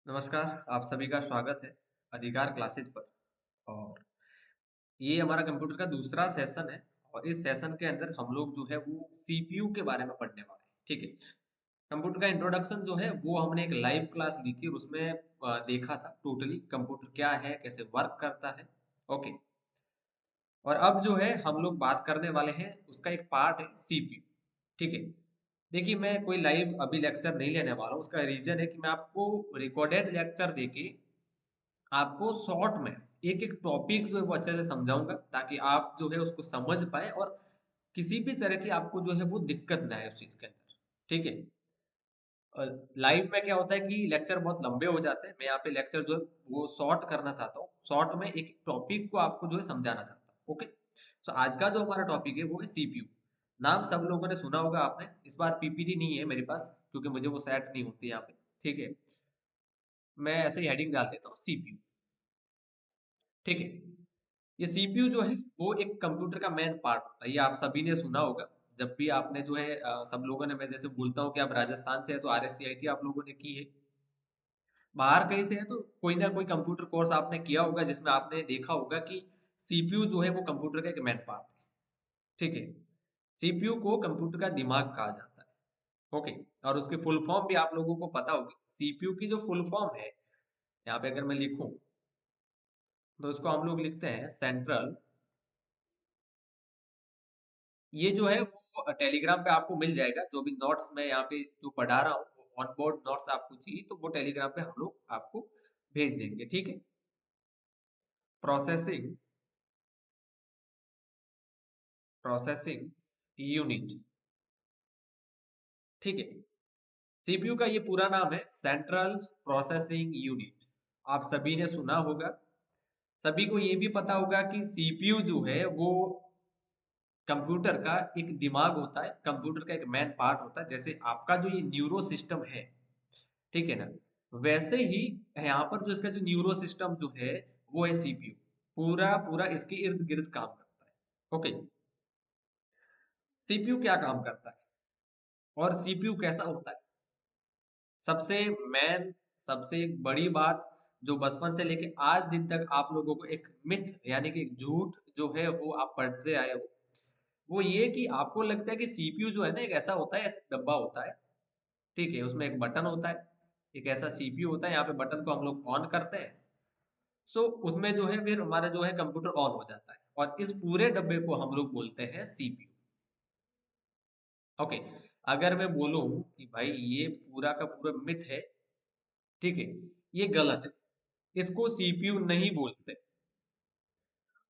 नमस्कार, आप सभी का स्वागत है अधिकार क्लासेस पर। और ये हमारा कंप्यूटर का दूसरा सेशन है। और इस सेशन के अंदर हम लोग जो है वो सीपीयू के बारे में पढ़ने वाले हैं। ठीक है। कंप्यूटर का इंट्रोडक्शन जो है वो हमने एक लाइव क्लास ली थी और उसमें देखा था टोटली कंप्यूटर क्या है, कैसे वर्क करता है। ओके। और अब जो है हम लोग बात करने वाले हैं, उसका एक पार्ट है सीपीयू। ठीक है। देखिए, मैं कोई लाइव अभी लेक्चर नहीं लेने वाला हूँ। उसका रीजन है कि मैं आपको रिकॉर्डेड लेक्चर देके आपको शॉर्ट में एक-एक टॉपिक जो है वो अच्छे से समझाऊँगा, ताकि आप जो है उसको समझ पाएँ और किसी भी तरह की आपको जो है वो दिक्कत ना आए उस चीज़ के अंदर। ठीक है? लाइव में क्या होता है कि लेक्चर बहुत लंबे हो जाते हैं। मैं यहाँ पे लेक्चर जो है वो शॉर्ट करना चाहता हूँ। शॉर्ट में एक टॉपिक को आपको जो है समझाना चाहता हूँ। ओके? तो आज का जो हमारा टॉपिक है वो है सीपीयू। नाम सब लोगों ने सुना होगा आपने। इस बार पीपीटी नहीं है मेरे पास, क्योंकि मुझे वो सेट नहीं होती यहाँ पे। ठीक है? मैं ऐसे ही हेडिंग डाल देता हूँ सीपीयू। ठीक है। ये सीपीयू जो है वो एक कंप्यूटर का मेन पार्ट होता है। ये आप सभी ने सुना होगा। जब भी आपने जो है सब लोगों ने, मैं जैसे बोलता हूँ कि आप राजस्थान से है तो आरएससीआईटी आप लोगों ने की है। बाहर कहीं से है तो कोई ना कोई कंप्यूटर कोर्स आपने किया होगा, जिसमें आपने देखा होगा कि सीपीयू जो है वो कंप्यूटर का एक मेन पार्ट है। ठीक है। सीपीयू को कंप्यूटर का दिमाग कहा जाता है। ओके। और उसकी फुल फॉर्म भी आप लोगों को पता होगी। सीपीयू की जो फुल फॉर्म है, यहाँ पे अगर मैं लिखूं तो इसको हम लोग लिखते हैं सेंट्रल। ये जो है वो टेलीग्राम पे आपको मिल जाएगा। जो भी नोट्स मैं यहाँ पे जो पढ़ा रहा हूँ, ऑन बोर्ड नोट्स आपको चाहिए तो वो टेलीग्राम पे हम लोग आपको भेज देंगे। ठीक है। Processing processing unit. ठीक है। सीपीयू का ये पूरा नाम है सेंट्रल प्रोसेसिंग यूनिट। आप सभी ने सुना होगा। सभी को ये भी पता होगा कि सीपीयू जो है वो कंप्यूटर का एक दिमाग होता है, कंप्यूटर का एक मेन पार्ट होता है। जैसे आपका जो ये न्यूरो सिस्टम है, ठीक है ना, वैसे ही यहाँ पर जो इसका जो न्यूरो सिस्टम जो है वो है सीपीयू। पूरा पूरा इसके इर्द गिर्द काम करता है। ओके। सीपीयू क्या काम करता है और सीपीयू कैसा होता है? सबसे मेन, सबसे बड़ी बात जो बचपन से लेके आज दिन तक आप लोगों को एक मिथ यानी कि एक झूठ जो है वो आप पढ़ते आए हो, वो ये कि आपको लगता है कि सीपीयू जो है ना एक ऐसा होता है, ऐसा डब्बा होता है। ठीक है। उसमें एक बटन होता है, एक ऐसा सीपीयू होता है, यहाँ पे बटन को हम लोग ऑन करते हैं। सो उसमें जो है फिर हमारा जो है कंप्यूटर ऑन हो जाता है और इस पूरे डब्बे को हम लोग बोलते हैं सीपीयू। ओके। अगर मैं बोलूं कि भाई ये पूरा का पूरा मिथ है, ठीक है, ये गलत है, इसको सीपीयू नहीं बोलते।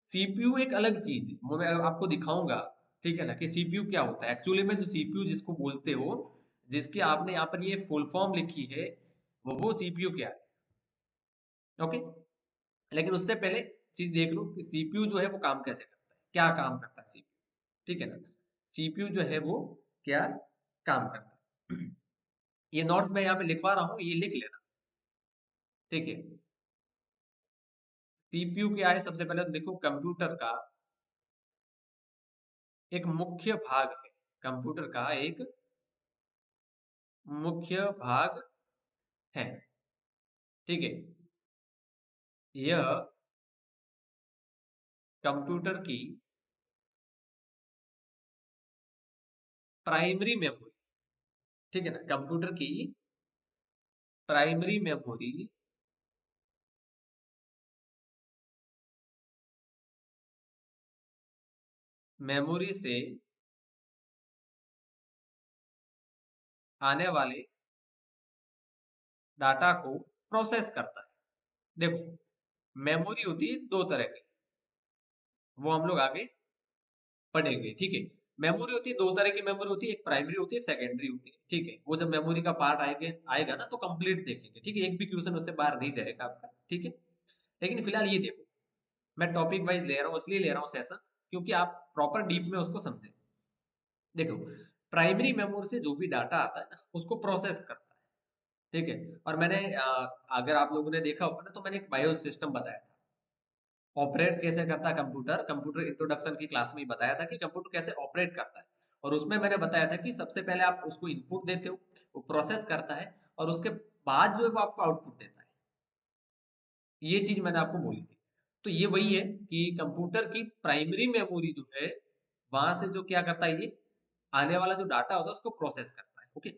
सीपीयू एक अलग चीज है, वो मैं आपको दिखाऊंगा। ठीक है ना, कि सीपीयू क्या होता है एक्चुअली में। जो सीपीयू जिसको बोलते हो, जिसकी आपने यहाँ पर ये फुल फॉर्म लिखी है, वो सीपीयू क्या है। ओके। लेकिन उससे पहले चीज देख लो कि सीपीयू जो है वो काम कैसे करता है, क्या काम करता है सीपीयू। ठीक है ना। सीपीयू जो है वो क्या काम करता है। ये नोट्स मैं यहाँ पे लिखवा रहा हूँ, ये लिख लेना। ठीक है। सीपीयू क्या है, सबसे पहले तो देखो, कंप्यूटर का एक मुख्य भाग है। कंप्यूटर का एक मुख्य भाग है। ठीक है। यह कंप्यूटर की प्राइमरी मेमोरी, ठीक है ना, कंप्यूटर की प्राइमरी मेमोरी मेमोरी से आने वाले डाटा को प्रोसेस करता है। देखो, मेमोरी होती है दो तरह की, वो हम लोग आगे पढ़ेंगे। ठीक है। मेमोरी होती है दो तरह की, मेमोरी होती है, एक प्राइमरी होती है, सेकेंडरी होती है। ठीक है। वो जब मेमोरी का पार्ट आएगा आएगा ना तो कंप्लीट देखेंगे। ठीक है। एक भी क्वेश्चन उससे बाहर नहीं जाएगा आपका। ठीक है। लेकिन फिलहाल ये देखो, मैं टॉपिक वाइज ले रहा हूँ, इसलिए ले रहा हूँ सेशन, क्योंकि आप प्रॉपर डीप में उसको समझें। देखो, प्राइमरी मेमोरी से जो भी डाटा आता है ना उसको प्रोसेस करता है। ठीक है। और मैंने अगर आप लोगों ने देखा होगा ना तो मैंने एक बायोस सिस्टम बताया था, ऑपरेट कैसे करता है कंप्यूटर। कंप्यूटर इंट्रोडक्शन की क्लास में ही बताया था कि कंप्यूटर कैसे ऑपरेट करता है। और उसमें मैंने बताया था कि सबसे पहले आप उसको इनपुट देते हो, वो प्रोसेस करता है और उसके बाद जो है वो आपको आउटपुट देता है। ये चीज मैंने आपको बोली थी। तो ये वही है कि कंप्यूटर की प्राइमरी मेमोरी जो है, वहां से जो क्या करता है, ये आने वाला जो डाटा होता है उसको प्रोसेस करता है। ओके,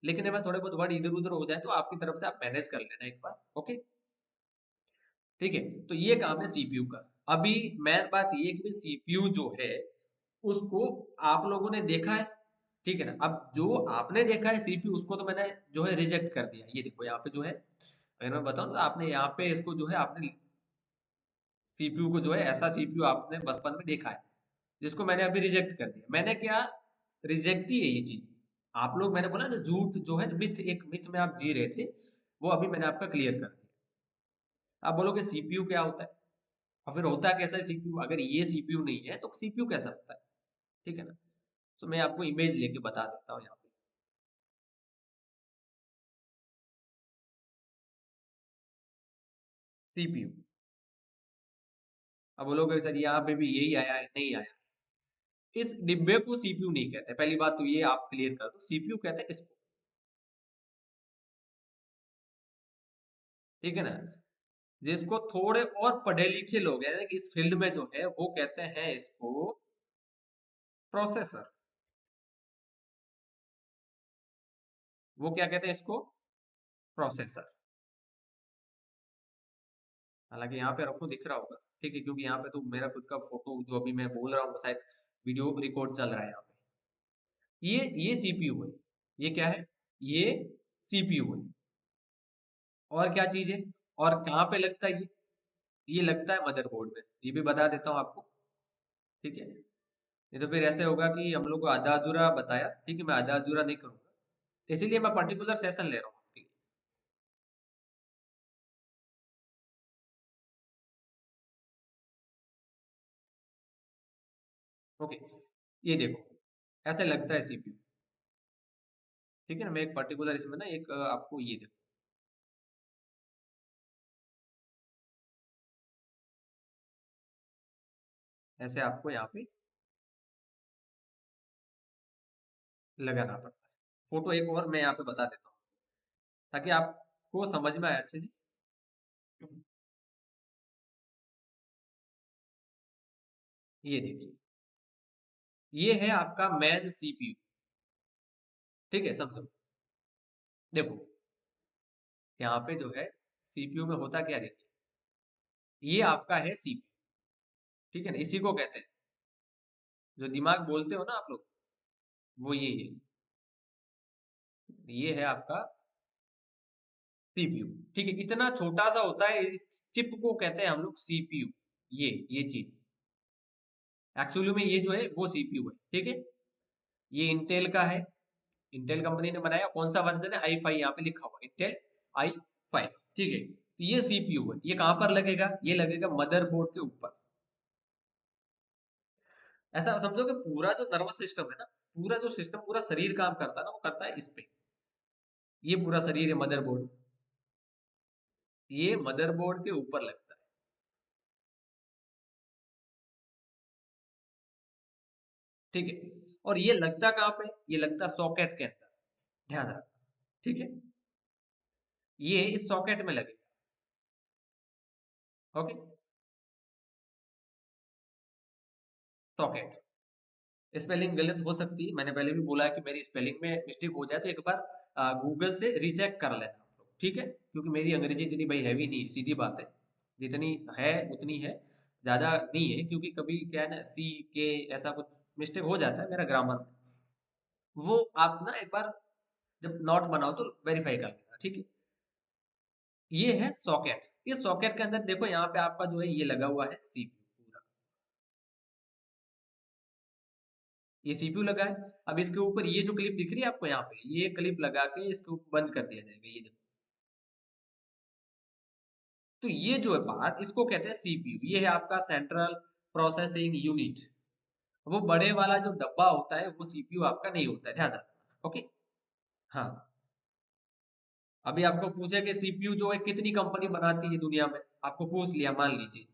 लेकिन अगर थोड़े बहुत वर्ड इधर उधर हो जाए तो आपकी तरफ से आप मैनेज कर लेना एक बार। ओके, ठीक है। तो ये काम है सीपीयू का। अभी मेन बात ये कि सीपीयू जो है उसको आप लोगों ने देखा है, ठीक है ना। अब जो आपने देखा है सीपीयू, उसको तो मैंने जो है रिजेक्ट कर दिया। ये देखो यहाँ पे जो है, अगर मैं बताऊं तो आपने यहाँ पे इसको जो है, आपने सीपीयू को जो है, ऐसा सीपीयू आपने बचपन में देखा है, जिसको मैंने अभी रिजेक्ट कर दिया। मैंने क्या, रिजेक्ट ही है ये चीज। आप लोग, मैंने बोला ना झूठ जो है, मिथ, एक मिथ में आप जी रहे थे, वो अभी मैंने आपका क्लियर कर दिया। आप बोलोगे सीपीयू क्या होता है, और फिर होता कैसा है सीपीयू, अगर ये सीपीयू नहीं है तो सीपीयू कैसा होता है, ठीक है ना। तो मैं आपको इमेज लेके बता देता हूँ यहाँ पे। सीपीयू, अब बोलोगे सर यहाँ पे भी यही आया है, नहीं आया। इस डिब्बे को सीपीयू नहीं कहते, पहली बात तो ये आप क्लियर कर दो। सीपीयू कहते हैं इसको, ठीक है ना। जिसको थोड़े और पढ़े लिखे लोग हैं कि इस फील्ड में जो है, वो कहते हैं इसको प्रोसेसर। वो क्या कहते हैं इसको, प्रोसेसर। हालांकि यहाँ पे आपको दिख रहा होगा, ठीक है, क्योंकि यहाँ पे तो मेरा खुद का फोटो जो अभी मैं बोल रहा हूँ शायद वीडियो रिकॉर्ड चल रहा है यहाँ पे। ये जीपीयू है। ये क्या है, ये सीपीयू है। और क्या चीज है, और कहाँ पे लगता है ये लगता है मदरबोर्ड में। ये भी बता देता हूँ आपको, ठीक है। नहीं तो फिर ऐसे होगा कि हम लोग को आधा अधूरा बताया, ठीक है, मैं आधा अधूरा नहीं करूंगा, इसीलिए मैं पर्टिकुलर सेशन ले रहा हूँ, ठीक है। ओके, ये देखो, ऐसे लगता है सीपीयू, ठीक है ना। मैं एक पर्टिकुलर इसमें ना एक आपको ये देखो, ऐसे आपको यहाँ पे लगाना पड़ता है। फोटो एक और मैं यहाँ पे बता देता हूँ, ताकि आपको समझ में आए अच्छे से। ये देखिए, ये है आपका मेन सीपीयू, ठीक है, समझो। देखो यहाँ पे जो है सीपीयू में होता क्या, देखिए, ये आपका है सीपीयू, ठीक है ना। इसी को कहते हैं, जो दिमाग बोलते हो ना आप लोग, वो ये है। ये है आपका सीपीयू, ठीक है। इतना छोटा सा होता है, इस चिप को कहते हैं हम लोग सीपीयू। ये चीज एक्चुअली में ये जो है वो सीपीयू है, ठीक है। ये इंटेल का है, इंटेल कंपनी ने बनाया। कौन सा वर्जन है, आई फाइव यहाँ पे लिखा हुआ, इंटेल आई फाइव, ठीक है। तो ये सीपीयू है। ये कहाँ पर लगेगा, ये लगेगा मदरबोर्ड के ऊपर। ऐसा समझो कि पूरा जो नर्वस सिस्टम है ना, पूरा जो सिस्टम, पूरा शरीर काम करता है ना, वो करता है इस पे। ये पूरा शरीर है मदरबोर्ड, ये मदरबोर्ड के ऊपर लगता है, ठीक है। और ये लगता कहाँ पे, ये लगता सॉकेट के अंदर, ध्यान रखना, ठीक है। ये इस सॉकेट में लगेगा, ओके। सॉकेट, स्पेलिंग गलत हो सकती है, मैंने पहले भी बोला है कि मेरी स्पेलिंग में मिस्टेक हो जाए तो एक बार गूगल से रीचेक कर लेना आप लोग, ठीक है। क्योंकि मेरी अंग्रेजी इतनी भाई हैवी नहीं है, सीधी बात है, जितनी है उतनी है, ज्यादा नहीं है। क्योंकि कभी क्या है ना, सी के ऐसा कुछ मिस्टेक हो जाता है मेरा ग्रामर में। वो आप ना एक बार जब नोट बनाओ तो वेरीफाई कर लेना, ठीक है। ये है सॉकेट। इस सॉकेट के अंदर देखो, यहाँ पे आपका जो है ये लगा हुआ है सीपीयू पूरा, ये सीपीयू लगा है। अब इसके ऊपर ये जो क्लिप दिख रही है आपको यहाँ पे, ये क्लिप लगा के इसके ऊपर बंद कर दिया जाएगा, ये देखो। तो ये जो है पार्ट, इसको कहते हैं सीपीयू। ये है आपका सेंट्रल प्रोसेसिंग यूनिट। वो बड़े वाला जो डब्बा होता है वो सीपीयू आपका नहीं होता है, ध्यान रखना, ओके। हाँ, अभी आपको पूछे कि सीपीयू जो है कितनी कंपनी बनाती है दुनिया में, आपको पूछ लिया, मान लीजिए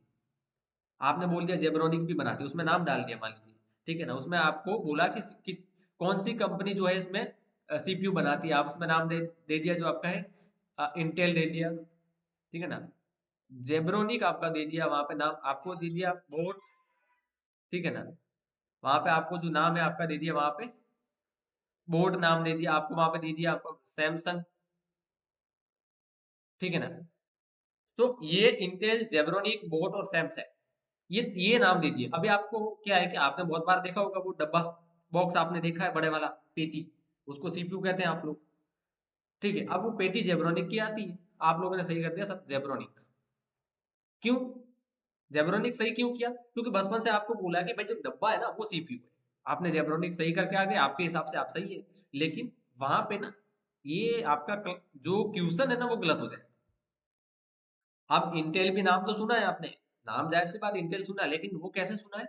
आपने बोल दिया जेब्रोनिक भी बनाती है, उसमें नाम डाल दिया मान लीजिए, ठीक है ना। उसमें आपको बोला कि कौन सी कंपनी जो है इसमें सीपीयू बनाती है, आप उसमें नाम दे दिया जो आपका है, इंटेल दे दिया, ठीक है ना। जेब्रोनिक आपका दे दिया, वहां पे नाम आपको दे दिया बोट, ठीक है ना। वहां पे आपको जो नाम है आपका दे दिया, वहां पे बोट नाम दे दिया आपको, वहां पे दे दिया आपको सैमसंग, ठीक है ना। तो ये इंटेल, जेब्रोनिक, बोट और सैमसंग, ये नाम दे दिए। अभी आपको क्या है कि आपने बहुत बार देखा होगा वो डब्बा, बॉक्स आपने देखा है बड़े वाला, पेटी, उसको सीपीयू कहते हैं आप लोग, ठीक है। अब वो पेटी जेब्रोनिक की आती है, आप लोगों ने सही कर दिया सब जेब्रोनिक। क्यों जेब्रोनिक सही क्यों किया? क्योंकि बचपन से आपको बोला कि भाई जो डब्बा है ना वो सीपीयू है, आपने जेब्रोनिक सही करके आ गए, आपके हिसाब से आप सही है। लेकिन वहां पे ना ये आपका जो क्वेश्चन है ना वो गलत हो जाए। अब इंटेल भी नाम तो सुना है आपने, नाम जाहिर सी बात इंटेल सुना है, लेकिन वो कैसे सुना है?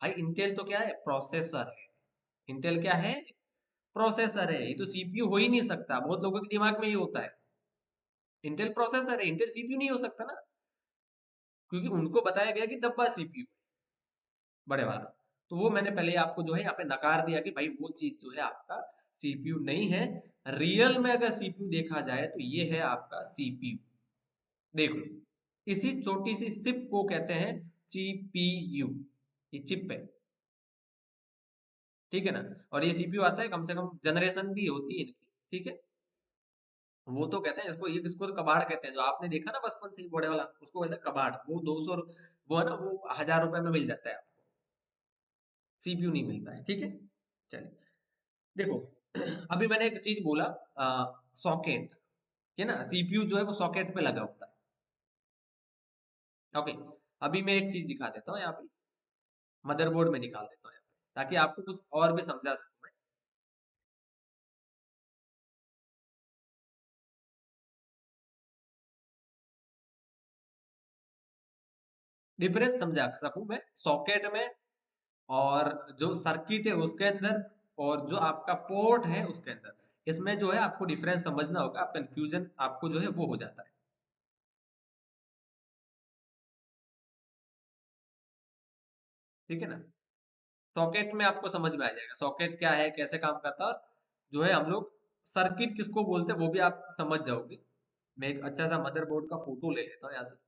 भाई इंटेल तो क्या है, प्रोसेसर है। इंटेल क्या है? प्रोसेसर है। ये तो सीपीयू हो ही नहीं सकता, बहुत लोगों के दिमाग में ये होता है। इंटेल प्रोसेसर है, इंटेल सीपीयू नहीं हो सकता ना, क्योंकि उनको बताया गया कि डब्बा सीपीयू बड़े वाला। तो वो मैंने पहले आपको जो है यहाँ पे नकार दिया कि भाई वो चीज जो है आपका सीपीयू नहीं है। रियल में अगर सीपीयू देखा जाए तो ये है आपका सीपीयू। देख लो, इसी छोटी सी चिप को कहते हैं सीपीयू, ये चिप है, ठीक है ना। और ये सीपीयू आता है कम से कम जनरेशन भी होती है इनकी, ठीक है। वो तो कहते हैं इसको, ये इसको तो कबाड़ कहते हैं, जो आपने देखा ना बचपन से ही बड़े वाला, उसको कहते हैं कबाड़। वो 200, वो है ना, वो 1000 रुपए में मिल जाता है आपको, सीपीयू नहीं मिलता है, ठीक है। चलिए, देखो अभी मैंने एक चीज बोला, सॉकेट, है ना, सीपीयू जो है वो सॉकेट पे लगा होता है, ओके। अभी मैं एक चीज दिखा देता हूँ यहाँ पे, मदरबोर्ड में निकाल देता हूँ यहाँ पे, ताकि आपको कुछ और भी समझा सकूं मैं। डिफरेंस समझा सकूं मैं सॉकेट में, और जो सर्किट है उसके अंदर, और जो आपका पोर्ट है उसके अंदर, इसमें जो है आपको डिफरेंस समझना होगा, आप कंफ्यूजन आपको जो है वो हो जाता है, ठीक है ना। सॉकेट में आपको समझ में आ जाएगा सॉकेट क्या है, कैसे काम करता है, और जो है हम लोग सर्किट किसको बोलते हैं वो भी आप समझ जाओगे। मैं एक अच्छा सा मदरबोर्ड का फोटो ले लेता हूँ यहाँ से।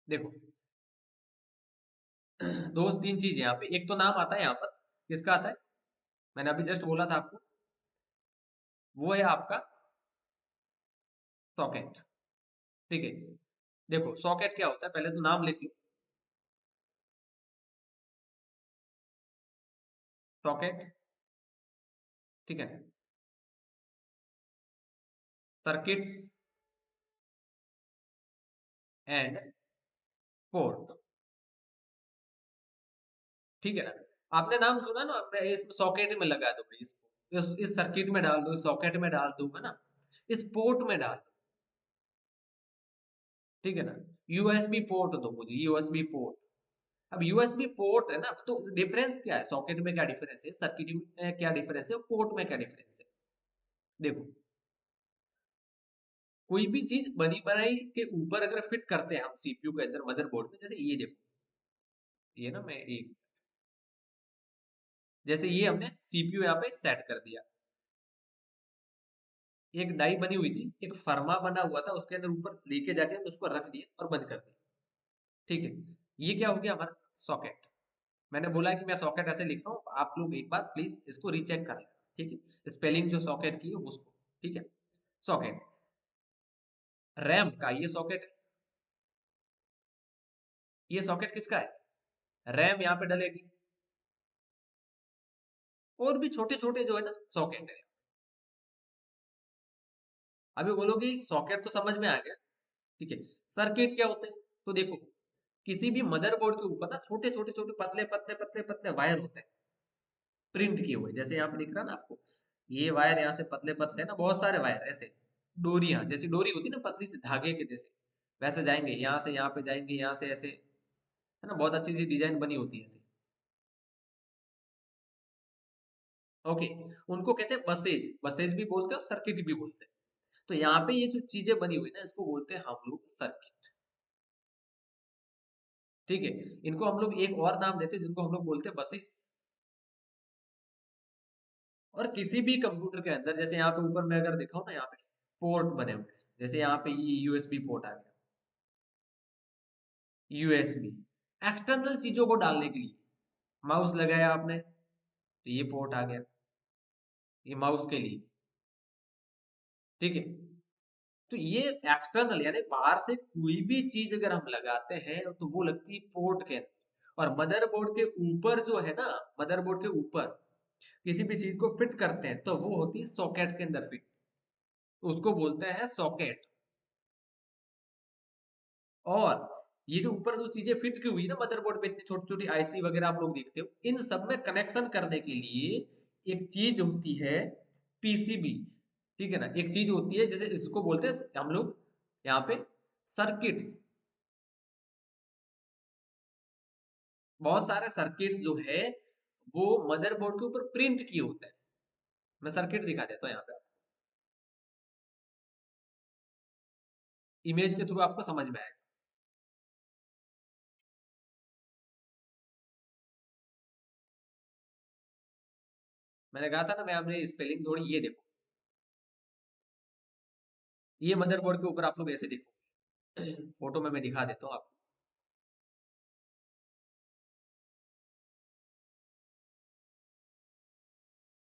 देखो दोस्त, तीन चीज यहाँ पे, एक तो नाम आता है यहाँ पर, किसका आता है? मैंने अभी जस्ट बोला था आपको, वो है आपका सॉकेट, ठीक है। देखो सॉकेट क्या होता है, पहले तो नाम लिख लो, सॉकेट, ठीक है। सर्किट्स एंड पोर्ट, ठीक है ना। आपने नाम सुना ना, मैं इसमें सॉकेट में लगा दूंगा इसको, इस सर्किट में डाल दो, सॉकेट में डाल दूंगा ना, इस पोर्ट में डाल दो, ठीक है ना। यूएसबी पोर्ट दो मुझे, यूएसबी पोर्ट। अब यूएसबी पोर्ट है ना, तो डिफरेंस क्या है, सॉकेट में क्या डिफरेंस है, सर्किट में क्या डिफरेंस है, पोर्ट में क्या डिफरेंस है? देखो, कोई भी चीज बनी बनाई के ऊपर अगर फिट करते हैं हम सीपीयू के अंदर, मदरबोर्ड में, जैसे ये देखो, ये ना मैं एक, जैसे ये हमने सीपीयू यहाँ पे सेट कर दिया, एक डाई बनी हुई थी, एक फर्मा बना हुआ था, उसके अंदर ऊपर लेके जाके हम उसको रख दिए और बंद कर दिया, ठीक है। ये क्या हो गया हमारा सॉकेट। मैंने बोला कि मैं सॉकेट ऐसे लिख रहा हूँ, आप लोग एक बार प्लीज इसको रीचेक कर लेना, ठीक है, स्पेलिंग जो सॉकेट की है उसको, ठीक है। सॉकेट, रैम का ये सॉकेट है, ये सॉकेट किसका है? रैम यहाँ पे डलेगी, और भी छोटे छोटे जो है ना सॉकेट है। अभी बोलोगे सॉकेट तो समझ में आ गया, ठीक है, सर्किट क्या होते हैं? तो देखो, किसी भी मदरबोर्ड के ऊपर ना छोटे छोटे छोटे पतले पतले पतले पतले वायर होते हैं, प्रिंट किए हुए, जैसे यहाँ पे दिख रहा है ना आपको, ये वायर यहाँ से पतले पतले ना, बहुत सारे वायर ऐसे, डोरियां, जैसी डोरी होती है ना पतली सी धागे के जैसे, वैसे जाएंगे यहाँ से यहाँ पे जाएंगे, यहाँ से ऐसे, है ना, बहुत अच्छी सी डिजाइन बनी होती है ऐसे। ओके, उनको कहते हैं बसेज, बसेज भी बोलते हैं और सर्किट भी बोलते हैं। तो यहाँ पे ये जो चीजें बनी हुई ना, इसको बोलते हैं हम लोग सर्किट। ठीक है, इनको हम लोग एक और नाम देते हैं जिनको हम लोग बोलते हैं बसेज। और किसी भी कंप्यूटर के अंदर, जैसे यहाँ पे ऊपर मैं अगर दिखाऊं ना, यहाँ पे पोर्ट बने हुए हैं, जैसे यहाँ पे ये यूएसबी पोर्ट आ गया, यूएसबी एक्सटर्नल चीजों को डालने के लिए। माउस लगाया आपने तो ये पोर्ट आ गया, ये माउस के लिए। ठीक है, तो ये एक्सटर्नल यानी बाहर से कोई भी चीज अगर हम लगाते हैं तो वो लगती है पोर्ट के अंदर। और मदरबोर्ड के ऊपर जो है ना, मदरबोर्ड के ऊपर किसी भी चीज को फिट करते हैं तो वो होती है सॉकेट के अंदर फिट, उसको बोलते हैं सॉकेट। और ये जो ऊपर जो चीजें फिट की हुई ना मदरबोर्ड पे, इतनी छोटी छोटी आईसी वगैरह आप लोग देखते हो, इन सब में कनेक्शन करने के लिए एक चीज होती है पीसीबी। ठीक है ना, एक चीज होती है जैसे इसको बोलते हैं हम लोग यहाँ पे सर्किट्स। बहुत सारे सर्किट्स जो है वो मदरबोर्ड के ऊपर प्रिंट किए होते हैं। मैं सर्किट दिखा देता हूँ यहाँ पे, इमेज के थ्रू आपको समझ में आएगा। मैंने कहा था ना, मैं आपने स्पेलिंग थोड़ी ये देखो, ये मदरबोर्ड के ऊपर आप लोग ऐसे देखो। फोटो में मैं दिखा देता हूँ आपको।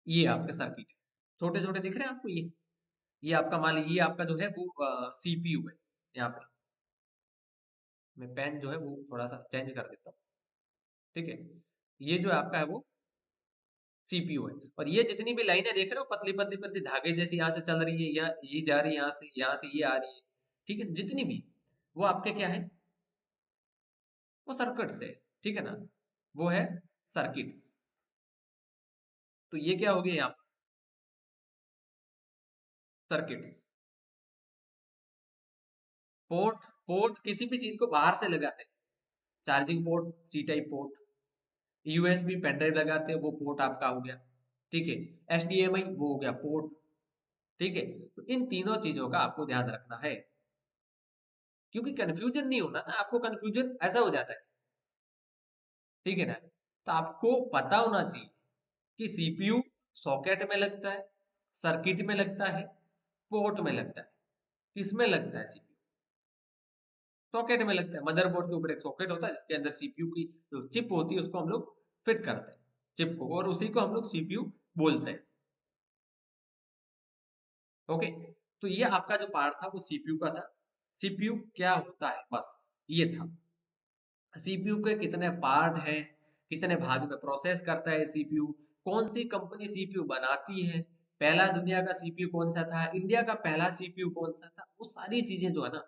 ये आपके सर्किट है, छोटे छोटे दिख रहे हैं आपको ये आपका मान लीजिए, ये आपका जो है वो सीपीयू है। यहाँ पे मैं पेन जो है वो थोड़ा सा चेंज कर देता हूँ। ठीक है, ये जो आपका है वो सीपीयू है। और ये जितनी भी लाइनें देख रहे हो पतली पतली पतली धागे जैसी यहाँ से चल रही है, या ये जा रही है यहाँ से ये आ रही है। ठीक है, जितनी भी वो आपके क्या है, वो सर्किट्स है। ठीक है ना, वो है सर्किट्स। तो ये क्या हो गया यहाँ, सर्किट्स। पोर्ट, पोर्ट किसी भी चीज को बाहर से लगाते हैं, charging port C type port, USB pen drive लगाते हैं वो पोर्ट आपका हो गया। ठीक है, एचडीएमआई वो हो गया पोर्ट। ठीक है, तो इन तीनों चीजों का आपको ध्यान रखना है, क्योंकि कंफ्यूजन नहीं होना ना, आपको कंफ्यूजन ऐसा हो जाता है। ठीक है ना, तो आपको पता होना चाहिए कि सीपीयू सॉकेट में लगता है, सर्किट में लगता है, पोर्ट में लगता है। किसमें लगता है सीपीयू, सॉकेट में लगता है। मदरबोर्ड के ऊपर एक सॉकेट होता है जिसके अंदर सीपीयू की जो चिप होती है उसको हम लोग फिट करते हैं, चिप को, और उसी को हम लोग सीपीयू बोलते हैं। ओके, तो ये आपका जो पार्ट था वो सीपीयू का था। सीपीयू क्या होता है, बस ये था। सीपीयू के कितने पार्ट हैं, कितने भाग में प्रोसेस करता है सीपीयू, कौन सी कंपनी सीपीयू बनाती है, पहला दुनिया का सीपीयू कौन सा था, इंडिया का पहला सीपीयू कौन सा था, वो सारी चीजें जो है ना,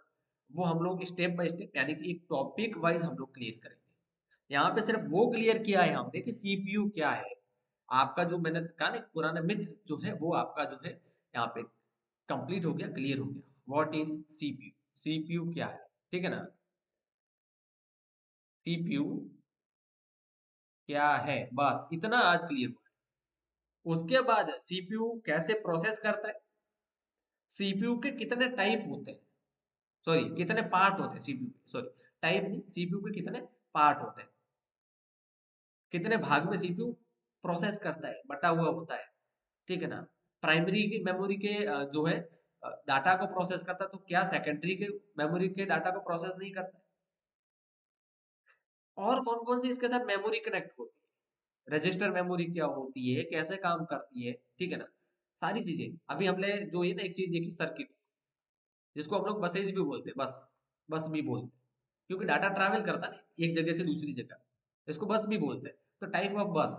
वो हम लोग स्टेप बाय स्टेप यानी कि एक टॉपिक वाइज हम लोग क्लियर करेंगे। यहाँ पे सिर्फ वो क्लियर किया है हमने कि सीपीयू क्या है। आपका जो मैंने कहा ना पुराना मिथ जो है वो आपका जो है यहाँ पे कंप्लीट हो गया, क्लियर हो गया। व्हाट इज सीपीयू, सीपीयू क्या है। ठीक है ना, सीपीयू क्या है, बस इतना आज क्लियर हुआ है। उसके बाद सीपीयू कैसे प्रोसेस करता है, सीपीयू के कितने टाइप होते हैं, सॉरी कितने पार्ट होते हैं सीपीयू के, सॉरी टाइप नहीं, सीपीयू के कितने पार्ट होते हैं, कितने भाग में सीपीयू प्रोसेस करता है, बटा हुआ होता है। ठीक है ना, प्राइमरी की मेमोरी के जो है डाटा को प्रोसेस करता है, तो क्या सेकेंडरी के मेमोरी के डाटा को प्रोसेस नहीं करता है। और कौन कौन सी इसके साथ मेमोरी कनेक्ट होती है, रजिस्टर मेमोरी क्या होती है, कैसे काम करती है। ठीक है ना, सारी चीजें। अभी हमने जो ये ना एक चीज देखी सर्किट्स, जिसको हम लोग बसेज भी बोलते हैं, बस बस भी बोलते हैं, क्योंकि डाटा ट्रैवल करता है ना एक जगह से दूसरी जगह, इसको बस भी बोलते हैं। तो टाइप ऑफ बस,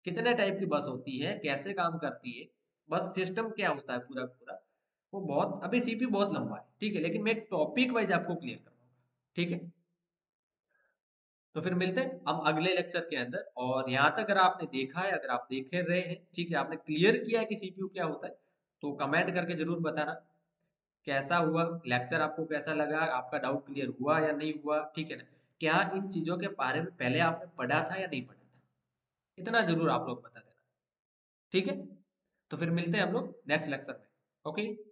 कितने टाइप की बस होती है, कैसे काम करती है, बस सिस्टम क्या होता है पूरा पूरा, वो बहुत, अभी सीपीयू बहुत लंबा है। ठीक है, लेकिन मैं एक टॉपिक वाइज आपको क्लियर करूंगा। ठीक है, तो फिर मिलते हैं हम अगले लेक्चर के अंदर। और यहाँ तक अगर आपने देखा है, अगर आप देखे रहे हैं, ठीक है, आपने क्लियर किया है कि सीपीयू क्या होता है, तो कमेंट करके जरूर बताना कैसा हुआ लेक्चर, आपको कैसा लगा, आपका डाउट क्लियर हुआ या नहीं हुआ। ठीक है ना, क्या इन चीजों के बारे में पहले आपने पढ़ा था या नहीं पढ़ा था, इतना जरूर आप लोग बता देना। ठीक है? तो फिर मिलते हैं हम लोग नेक्स्ट लेक्चर में। ओके?